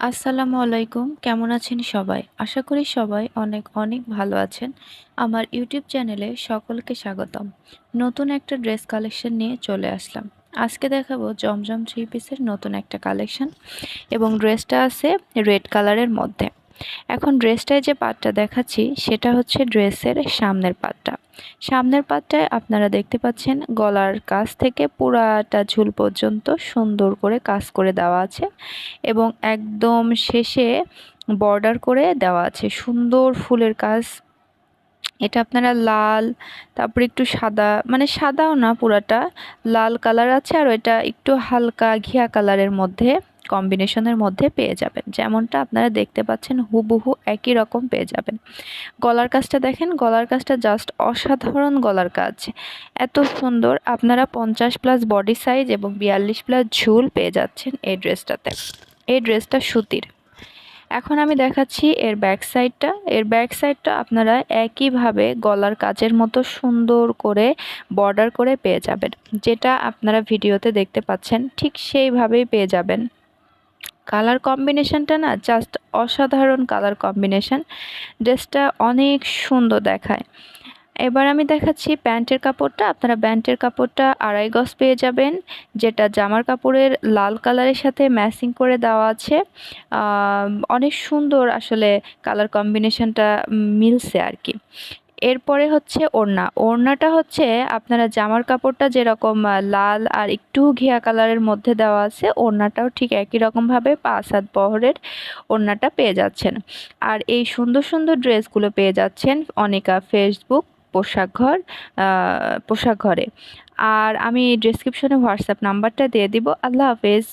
আসসালামু আলাইকুম। কেমন আছেন সবাই? আশা করি সবাই অনেক অনেক ভালো আছেন। আমার ইউটিউব চ্যানেলে সকলকে স্বাগতম। নতুন একটা ড্রেস কালেকশন নিয়ে চলে আসলাম। আজকে দেখাবো জমজম থ্রি পিসের নতুন একটা কালেকশন এবং ড্রেসটা আছে রেড কালারের মধ্যে। এখন ড্রেসটায় যে পার্টটা দেখাচ্ছি সেটা হচ্ছে ড্রেসের সামনের পার্টটা। সামনের পার্টটায় আপনারা দেখতে পাচ্ছেন গলার কাছ থেকে পুরাটা ঝুল পর্যন্ত সুন্দর করে কাজ করে দেওয়া আছে এবং একদম শেষে বর্ডার করে দেওয়া আছে সুন্দর ফুলের কাজ। এটা আপনারা লাল, তারপর একটু সাদা, মানে সাদাও না পুরাটা লাল কালার আছে, আর এটা একটু হালকা ঘিয়া কালারের মধ্যে কম্বিনেশনের মধ্যে পেয়ে যাবেন। যেমনটা আপনারা দেখতে পাচ্ছেন হুবহু একই রকম পেয়ে যাবেন। গলার কাজটা দেখেন, গলার কাজটা জাস্ট অসাধারণ গলার কাজ, এত সুন্দর। আপনারা 50+ বডি সাইজ এবং 42+ ঝুল পেয়ে যাচ্ছেন এই ড্রেসটাতে। এই ড্রেসটা সুতির। এখন আমি দেখাচ্ছি এর ব্যাক সাইডটা। এর ব্যাক সাইডটা আপনারা একইভাবে গলার কাজের মতো সুন্দর করে বর্ডার করে পেয়ে যাবেন, যেটা আপনারা ভিডিওতে দেখতে পাচ্ছেন ঠিক সেইভাবেই পেয়ে যাবেন। কালার কম্বিনেশনটা না জাস্ট অসাধারণ কালার কম্বিনেশন, ড্রেসটা অনেক সুন্দর দেখায়। এবার আমি দেখাচ্ছি প্যান্টের কাপড়টা। আপনারা প্যান্টের কাপড়টা 2.5 গজ পেয়ে যাবেন, যেটা জামার কাপড়ের লাল কালারের সাথে ম্যাচিং করে দেওয়া আছে। অনেক সুন্দর আসলে কালার কম্বিনেশনটা মিলছে আর কি। এরপরে হচ্ছে ওড়না। ওড়নাটা হচ্ছে আপনারা জামার কাপড়টা যেরকম লাল আর একটু ঘিয়া কালারের মধ্যে দেওয়া আছে, ওড়নাটাও ঠিক একই রকমভাবে 5 হাত বহরের ওড়নাটা পেয়ে যাচ্ছেন। আর এই সুন্দর সুন্দর ড্রেসগুলো পেয়ে যাচ্ছেন অনিকা ফেসবুক পোশাক ঘরে। আর আমি ডেসক্রিপশনে হোয়াটসঅ্যাপ নাম্বারটা দিয়ে দিব। আল্লাহ হাফেজ।